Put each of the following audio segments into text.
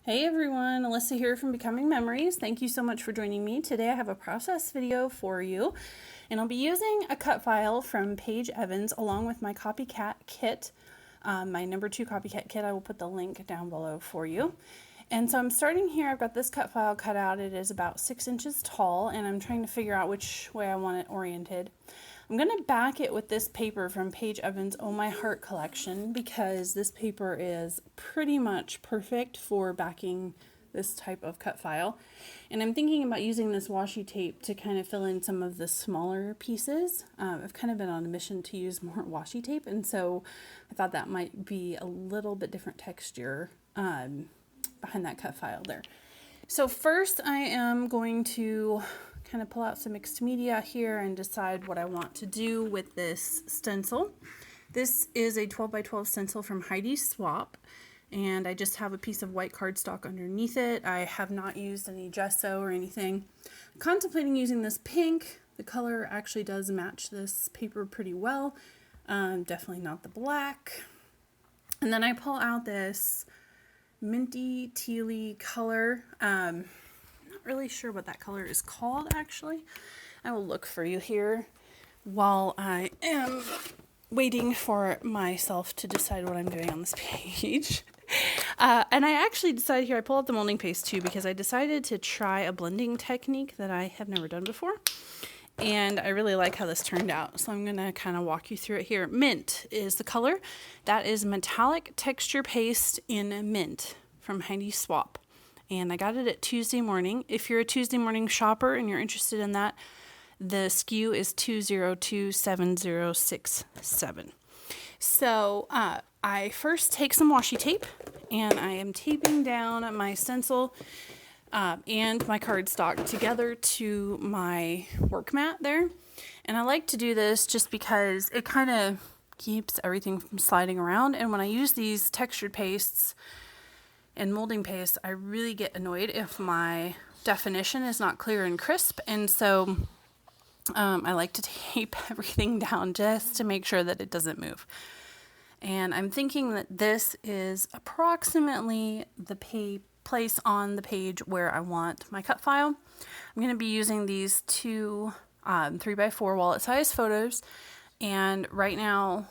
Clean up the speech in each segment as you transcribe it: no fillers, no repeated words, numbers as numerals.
Hey everyone, Alyssa here from Becoming Memories. Thank you so much for joining me. Today I have a process video for you, and I'll be using a cut file from Paige Evans along with my copycat kit, my number 2 copycat kit. I will put the link down below for you. And so I'm starting here. I've got this cut file cut out. It is about 6 inches tall, and I'm trying to figure out which way I want it oriented. I'm going to back it with this paper from Paige Evans' Oh My Heart collection because this paper is pretty much perfect for backing this type of cut file. And I'm thinking about using this washi tape to kind of fill in some of the smaller pieces. I've kind of been on a mission to use more washi tape, and so I thought that might be a little bit different texture behind that cut file there. So first I am going to kind of pull out some mixed media here and decide what I want to do with this stencil. This is a 12 by 12 stencil from Heidi Swap, and I just have a piece of white cardstock underneath it. I have not used any gesso or anything. I'm contemplating using this pink. The color actually does match this paper pretty well. Definitely not the black. And then I pull out this minty tealy color. Not really sure what that color is called actually. I will look for you here while I am waiting for myself to decide what I'm doing on this page. And I actually decided here, I pull out the molding paste too because I decided to try a blending technique that I have never done before. And I really like how this turned out. So I'm going to kind of walk you through it here. Mint is the color. That is metallic texture paste in mint from Heidi Swap. And I got it at Tuesday morning. If you're a Tuesday morning shopper and you're interested in that, the SKU is 2027067. So I first take some washi tape and I am taping down my stencil and my cardstock together to my work mat there. And I like to do this just because it kind of keeps everything from sliding around. And when I use these textured pastes and molding paste, I really get annoyed if my definition is not clear and crisp. And so I like to tape everything down just to make sure that it doesn't move. And I'm thinking that this is approximately the place on the page where I want my cut file. I'm going to be using these two 3x4 wallet size photos, and right now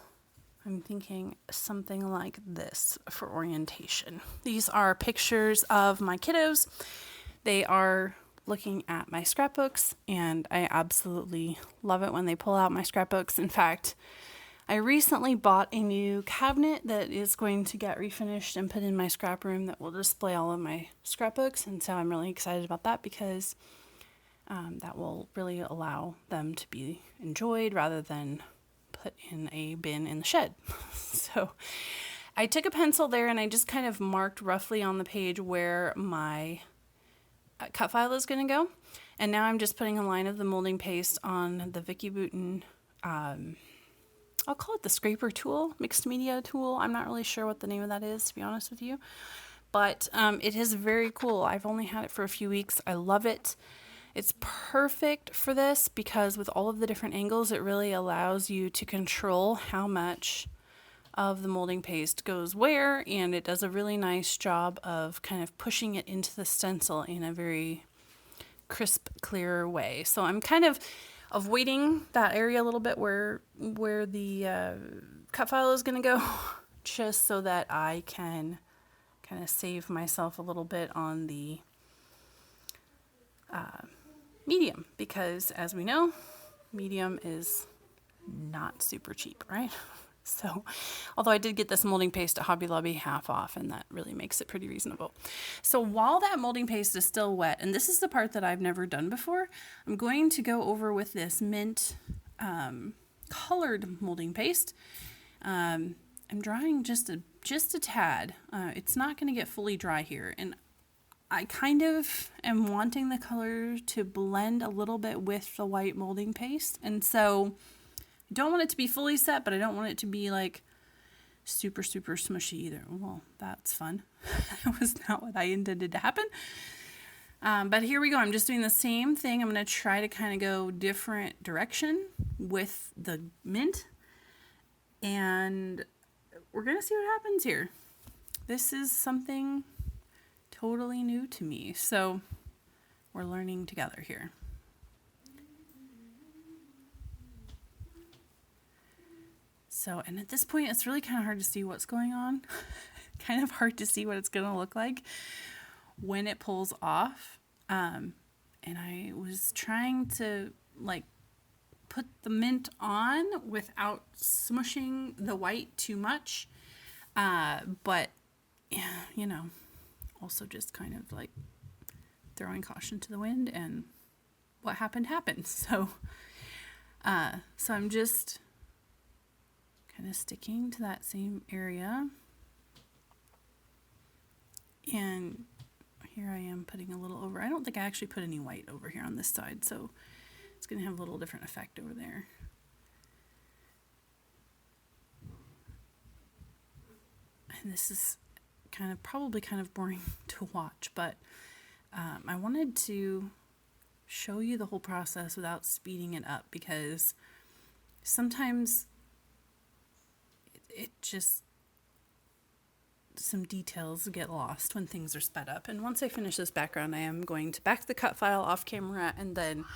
I'm thinking something like this for orientation. These are pictures of my kiddos. They are looking at my scrapbooks, and I absolutely love it when they pull out my scrapbooks. In fact, I recently bought a new cabinet that is going to get refinished and put in my scrap room that will display all of my scrapbooks, and so I'm really excited about that because that will really allow them to be enjoyed rather than put in a bin in the shed. So I took a pencil there and I just kind of marked roughly on the page where my cut file is going to go. And now I'm just putting a line of the molding paste on the Vicky Bouton, I'll call it the scraper tool, mixed media tool. I'm not really sure what the name of that is, to be honest with you. But it is very cool. I've only had it for a few weeks. I love it. It's perfect for this because with all of the different angles, it really allows you to control how much of the molding paste goes where, and it does a really nice job of kind of pushing it into the stencil in a very crisp, clear way. So I'm kind of avoiding that area a little bit where the cut file is going to go, just so that I can kind of save myself a little bit on the medium, because as we know, medium is not super cheap, right? So, although I did get this molding paste at Hobby Lobby half off, and that really makes it pretty reasonable. So while that molding paste is still wet, and this is the part that I've never done before, I'm going to go over with this mint colored molding paste. I'm drying just a tad. It's not going to get fully dry here, and I kind of am wanting the color to blend a little bit with the white molding paste. And so I don't want it to be fully set, but I don't want it to be like super, super smushy either. Well, that's fun. That was not what I intended to happen. But here we go. I'm just doing the same thing. I'm going to try to kind of go different direction with the mint. And we're going to see what happens here. This is something totally new to me. So we're learning together here. So, and at this point, it's really kind of hard to see what's going on. Kind of hard to see what it's going to look like when it pulls off. And I was trying to like put the mint on without smushing the white too much. But, yeah, you know, also just kind of like throwing caution to the wind, and what happened happened. So I'm just kind of sticking to that same area. And here I am putting a little over. I don't think I actually put any white over here on this side, so it's going to have a little different effect over there. And this is probably kind of boring to watch, but I wanted to show you the whole process without speeding it up, because sometimes it just, some details get lost when things are sped up. And once I finish this background, I am going to back the cut file off camera and then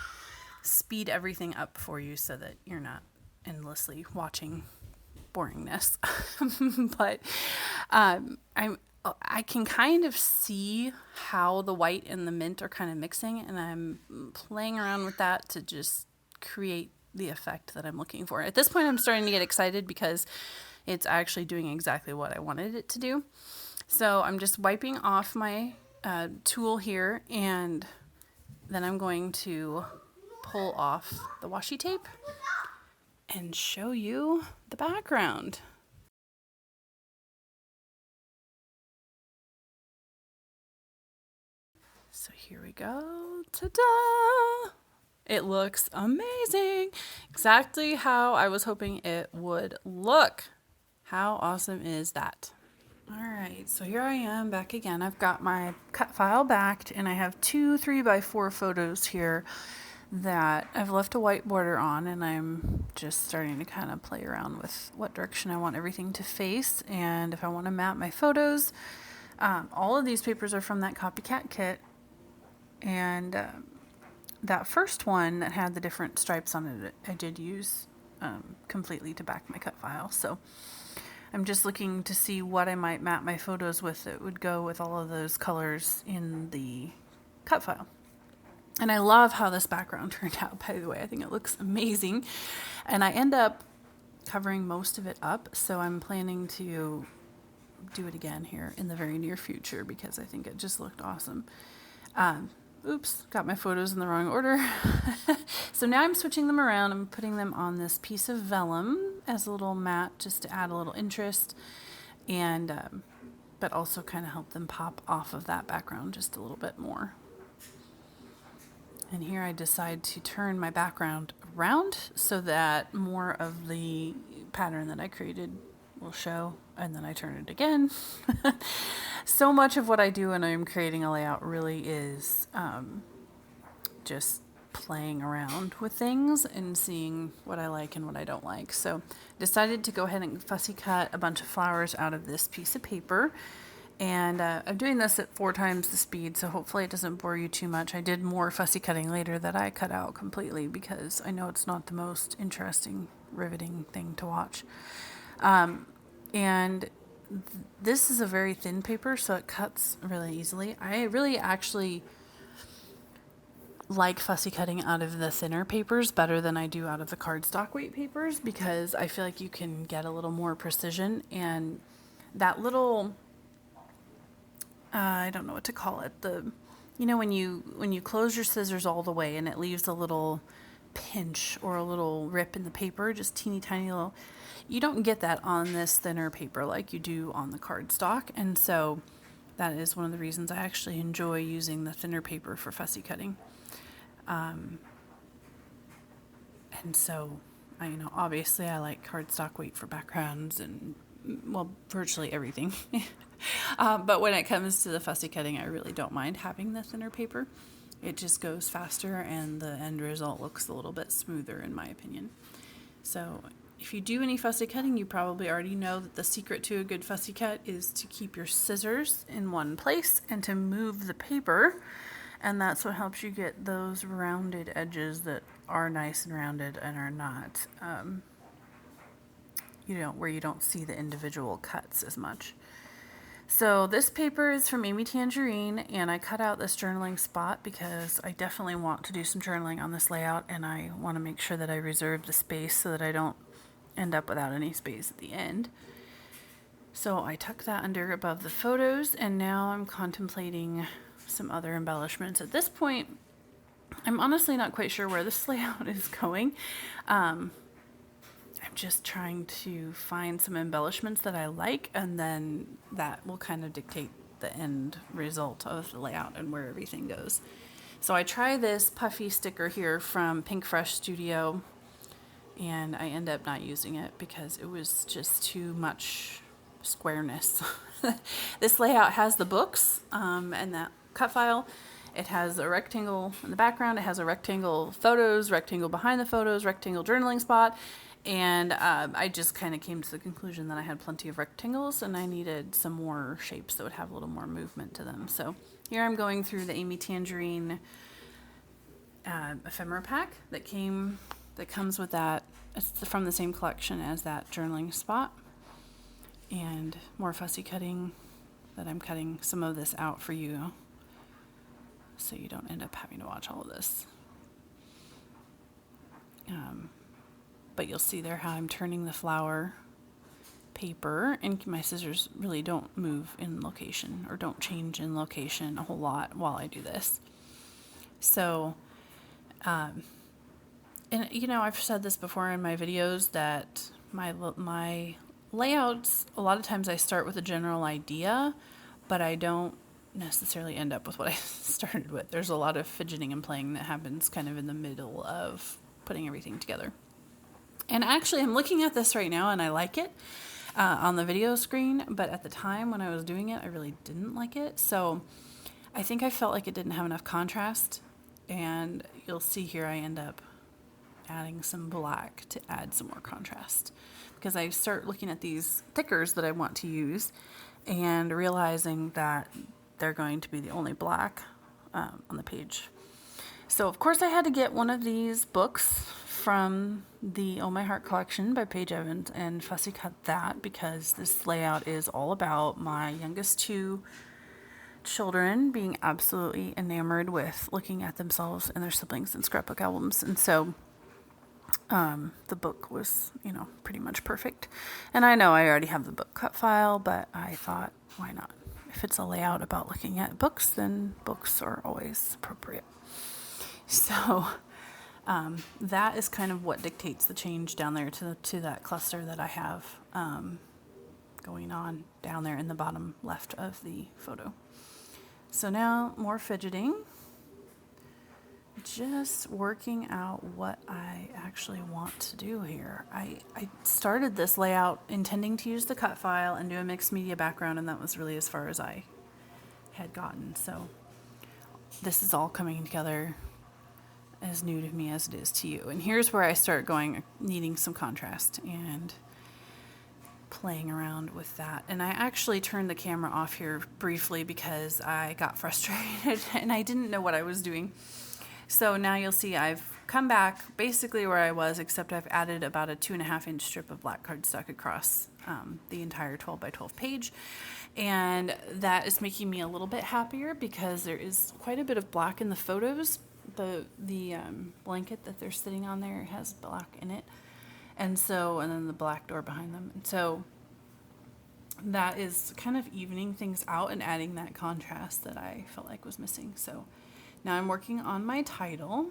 speed everything up for you so that you're not endlessly watching boringness. But I can kind of see how the white and the mint are kind of mixing, and I'm playing around with that to just create the effect that I'm looking for. At this point, I'm starting to get excited because it's actually doing exactly what I wanted it to do. So I'm just wiping off my tool here, and then I'm going to pull off the washi tape and show you the background. So here we go. Ta-da! It looks amazing. Exactly how I was hoping it would look. How awesome is that? All right, so here I am back again. I've got my cut file backed, and I have 2 3x4 photos here that I've left a white border on, and I'm just starting to kind of play around with what direction I want everything to face, and if I want to map my photos. All of these papers are from that copycat kit, and that first one that had the different stripes on it, I did use completely to back my cut file. So I'm just looking to see what I might map my photos with that would go with all of those colors in the cut file. And I love how this background turned out, by the way. I think it looks amazing. And I end up covering most of it up, so I'm planning to do it again here in the very near future because I think it just looked awesome. Oops, got my photos in the wrong order. So now I'm switching them around. I'm putting them on this piece of vellum as a little mat just to add a little interest, and but also kind of help them pop off of that background just a little bit more. And here I decide to turn my background around so that more of the pattern that I created will show, and then I turn it again. So much of what I do when I'm creating a layout really is just playing around with things and seeing what I like and what I don't like. So decided to go ahead and fussy cut a bunch of flowers out of this piece of paper. And I'm doing this at 4 times the speed, so hopefully it doesn't bore you too much. I did more fussy cutting later that I cut out completely because I know it's not the most interesting, riveting thing to watch. And this is a very thin paper, so it cuts really easily. I really actually like fussy cutting out of the thinner papers better than I do out of the cardstock weight papers because I feel like you can get a little more precision, and that little... I don't know what to call it. When you close your scissors all the way and it leaves a little pinch or a little rip in the paper, just teeny tiny little, you don't get that on this thinner paper like you do on the cardstock. And so that is one of the reasons I actually enjoy using the thinner paper for fussy cutting. And so obviously I like cardstock weight for backgrounds and, well, virtually everything. But when it comes to the fussy cutting, I really don't mind having the thinner paper. It just goes faster and the end result looks a little bit smoother in my opinion. So if you do any fussy cutting, you probably already know that the secret to a good fussy cut is to keep your scissors in one place and to move the paper. And that's what helps you get those rounded edges that are nice and rounded and are not, where you don't see the individual cuts as much. So this paper is from Amy Tangerine, and I cut out this journaling spot because I definitely want to do some journaling on this layout, and I want to make sure that I reserve the space so that I don't end up without any space at the end. So I tuck that under above the photos, and now I'm contemplating some other embellishments. At this point, I'm honestly not quite sure where this layout is going. I'm just trying to find some embellishments that I like, and then that will kind of dictate the end result of the layout and where everything goes. So I try this puffy sticker here from Pink Fresh Studio, and I end up not using it because it was just too much squareness. This layout has the books and that cut file. It has a rectangle in the background. It has a rectangle photos, rectangle behind the photos, rectangle journaling spot. And I just kind of came to the conclusion that I had plenty of rectangles and I needed some more shapes that would have a little more movement to them. So here I'm going through the Amy Tangerine ephemera pack that comes with that. It's from the same collection as that journaling spot. And more fussy cutting, that I'm cutting some of this out for you so you don't end up having to watch all of this. But you'll see there how I'm turning the flower paper, and my scissors really don't move in location or don't change in location a whole lot while I do this. So, and I've said this before in my videos that my layouts, a lot of times I start with a general idea, but I don't necessarily end up with what I started with. There's a lot of fidgeting and playing that happens kind of in the middle of putting everything together. And actually, I'm looking at this right now and I like it on the video screen, but at the time when I was doing it, I really didn't like it. So I think I felt like it didn't have enough contrast, and you'll see here I end up adding some black to add some more contrast, because I start looking at these thickers that I want to use and realizing that they're going to be the only black on the page. So of course I had to get one of these books from the Oh My Heart collection by Paige Evans and fussy cut that, because this layout is all about my youngest two children being absolutely enamored with looking at themselves and their siblings in scrapbook albums. And so the book was, pretty much perfect. And I know I already have the book cut file, but I thought, why not? If it's a layout about looking at books, then books are always appropriate. So that is kind of what dictates the change down there to that cluster that I have going on down there in the bottom left of the photo. So now more fidgeting, just working out what I actually want to do here. I started this layout intending to use the cut file and do a mixed media background, and that was really as far as I had gotten. So this is all coming together as new to me as it is to you. And here's where I start needing some contrast and playing around with that. And I actually turned the camera off here briefly because I got frustrated and I didn't know what I was doing. So now you'll see I've come back basically where I was, except I've added about a 2.5-inch strip of black cardstock across the entire 12 by 12 page. And that is making me a little bit happier because there is quite a bit of black in the photos. The blanket that they're sitting on there has black in it. And then the black door behind them. And so that is kind of evening things out and adding that contrast that I felt like was missing. So now I'm working on my title,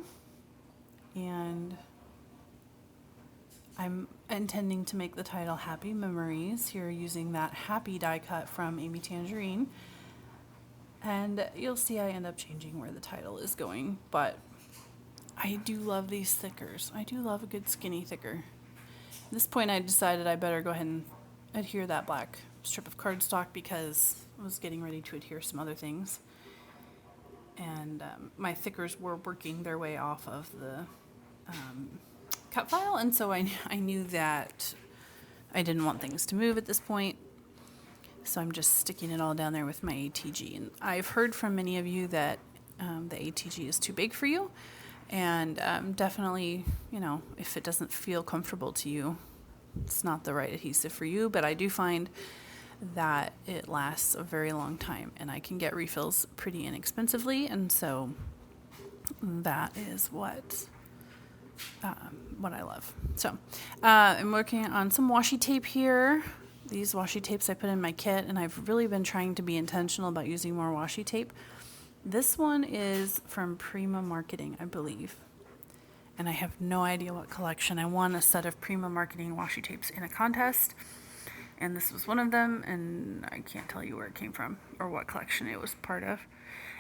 and I'm intending to make the title Happy Memories here using that happy die cut from Amy Tangerine. And you'll see I end up changing where the title is going, but I do love these thickers. I do love a good skinny thicker. At this point I decided I better go ahead and adhere that black strip of cardstock because I was getting ready to adhere some other things. And my thickers were working their way off of the cut file, and so I knew that I didn't want things to move at this point. So I'm just sticking it all down there with my ATG. And I've heard from many of you that the ATG is too big for you. And definitely, if it doesn't feel comfortable to you, it's not the right adhesive for you. But I do find that it lasts a very long time. And I can get refills pretty inexpensively. And so that is what I love. So I'm working on some washi tape here. These washi tapes I put in my kit, and I've really been trying to be intentional about using more washi tape. This one is from Prima Marketing, I believe. And I have no idea what collection. I won a set of Prima Marketing washi tapes in a contest, and this was one of them, and I can't tell you where it came from or what collection it was part of.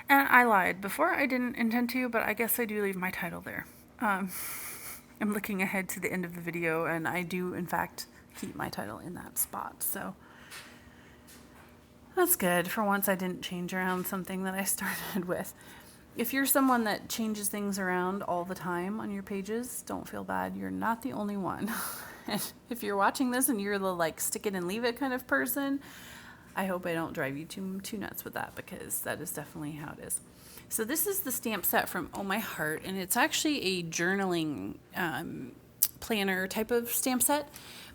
And I lied. Before I didn't intend to, but I guess I do leave my title there. I'm looking ahead to the end of the video, and I do, in fact, keep my title in that spot. So that's good. For once, I didn't change around something that I started with. If you're someone that changes things around all the time on your pages, don't feel bad. You're not the only one. And if you're watching this and you're the stick it and leave it kind of person, I hope I don't drive you too nuts with that, because that is definitely how it is. So this is the stamp set from Oh My Heart, and it's actually a journaling planner type of stamp set,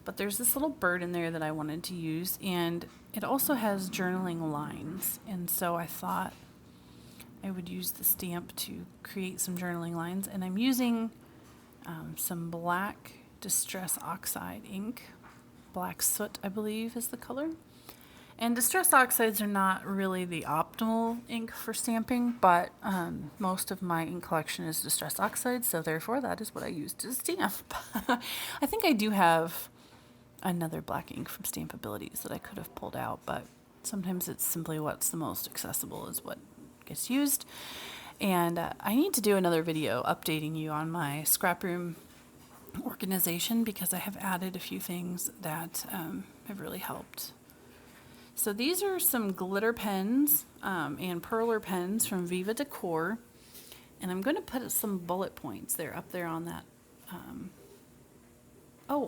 but there's this little bird in there that I wanted to use, and it also has journaling lines, and so I thought I would use the stamp to create some journaling lines, and I'm using some black Distress Oxide ink. Black Soot, I believe, is the color. And Distress Oxides are not really the optimal ink for stamping, but most of my ink collection is Distress Oxides, so therefore that is what I use to stamp. I think I do have another black ink from Stampabilities that I could have pulled out, but sometimes it's simply what's the most accessible is what gets used. And I need to do another video updating you on my scrap room organization, because I have added a few things that have really helped. So these are some glitter pens and perler pens from Viva Decor, and I'm going to put some bullet points there up there on that.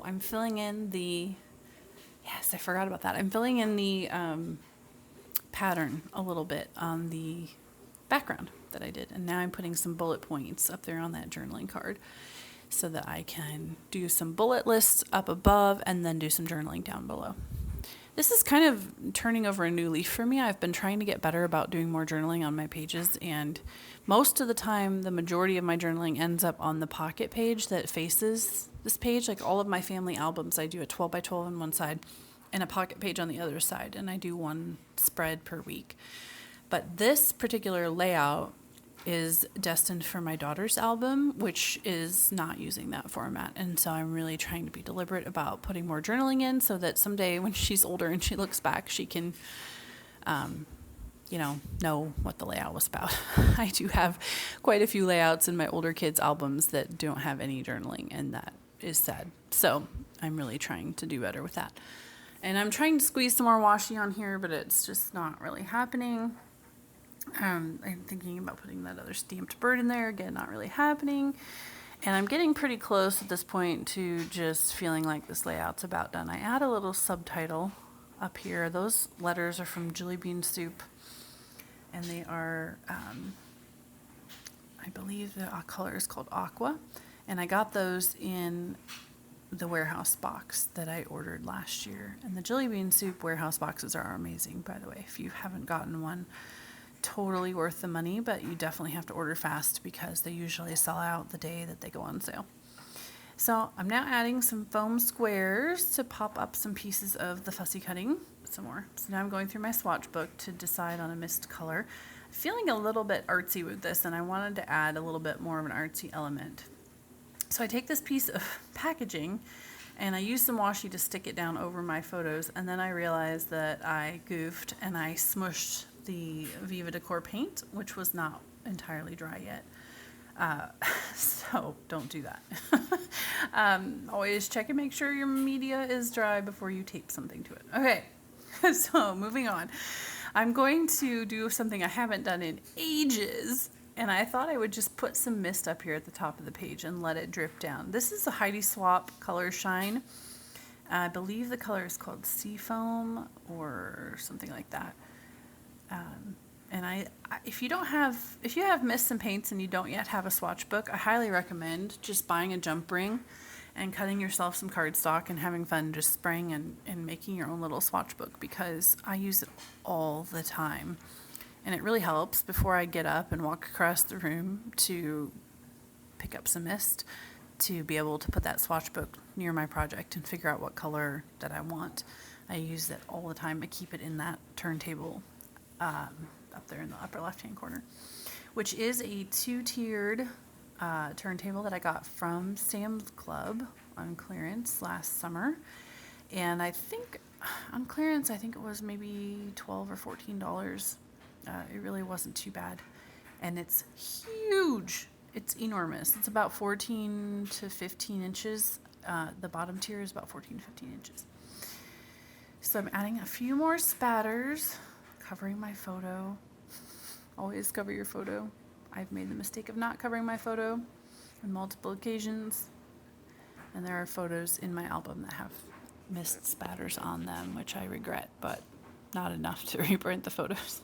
I'm filling in the, yes, I forgot about that. I'm filling in the pattern a little bit on the background that I did, and now I'm putting some bullet points up there on that journaling card so that I can do some bullet lists up above and then do some journaling down below. This is kind of turning over a new leaf for me. I've been trying to get better about doing more journaling on my pages, and most of the time, the majority of my journaling ends up on the pocket page that faces this page. Like all of my family albums, I do a 12 by 12 on one side and a pocket page on the other side, and I do one spread per week. But this particular layout is destined for my daughter's album, which is not using that format. And so I'm really trying to be deliberate about putting more journaling in so that someday when she's older and she looks back, she can, know what the layout was about. I do have quite a few layouts in my older kids' albums that don't have any journaling, and that is sad. So I'm really trying to do better with that. And I'm trying to squeeze some more washi on here, but it's just not really happening. I'm thinking about putting that other stamped bird in there. Again, not really happening. And I'm getting pretty close at this point to just feeling like this layout's about done. I add a little subtitle up here. Those letters are from Julie Bean Soup, and they are, I believe the color is called Aqua, and I got those in the warehouse box that I ordered last year. And the Julie Bean Soup warehouse boxes are amazing, by the way. If you haven't gotten one, totally worth the money, but you definitely have to order fast because they usually sell out the day that they go on sale. So I'm now adding some foam squares to pop up some pieces of the fussy cutting some more. So now I'm going through my swatch book to decide on a mist color. I'm feeling a little bit artsy with this, and I wanted to add a little bit more of an artsy element. So I take this piece of packaging and I use some washi to stick it down over my photos, and then I realized that I goofed and I smushed the Viva Decor paint, which was not entirely dry yet. So don't do that. Always check and make sure your media is dry before you tape something to it. Okay, so moving on. I'm going to do something I haven't done in ages, And I thought I would just put some mist up here at the top of the page and let it drip down. This is a Heidi Swap Color Shine. I believe the color is called Seafoam or something like that. And if you have mists and paints and you don't yet have a swatch book, I highly recommend just buying a jump ring and cutting yourself some cardstock and having fun just spraying and making your own little swatch book, because I use it all the time. And it really helps before I get up and walk across the room to pick up some mist, to be able to put that swatch book near my project and figure out what color that I want. I use it all the time. I keep it in that turntable up there in the upper left-hand corner, which is a 2-tiered turntable that I got from Sam's Club on clearance last summer. And I think on clearance, I think it was maybe $12 or $14. It really wasn't too bad. And it's huge. It's enormous. It's about 14 to 15 inches. The bottom tier is about 14 to 15 inches. So I'm adding a few more spatters, covering my photo. Always cover your photo. I've made the mistake of not covering my photo on multiple occasions. And there are photos in my album that have mist spatters on them, which I regret, but not enough to reprint the photos.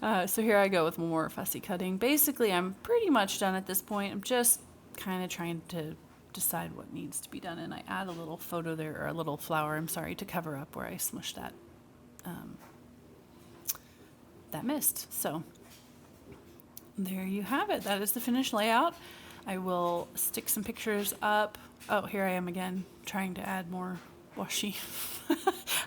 So here I go with more fussy cutting. Basically, I'm pretty much done at this point. I'm just kind of trying to decide what needs to be done, and I add a little photo there, or a little flower, I'm sorry, to cover up where I smushed that mist. So there you have it. That is the finished layout. I will stick some pictures up. Oh, here I am again, trying to add more washi.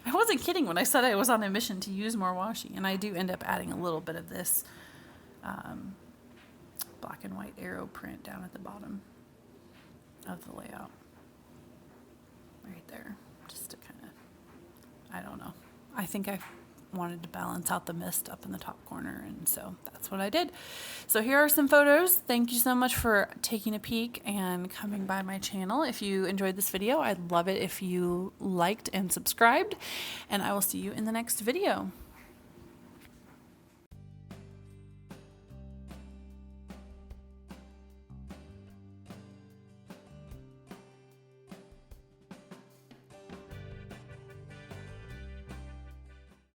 I wasn't kidding when I said I was on a mission to use more washi, and I do end up adding a little bit of this black and white arrow print down at the bottom of the layout. Right there, just to kind of, I don't know. I think I wanted to balance out the mist up in the top corner, and so that's what I did. So here are some photos. Thank you so much for taking a peek and coming by my channel. If you enjoyed this video, I'd love it if you liked and subscribed, and I will see you in the next video.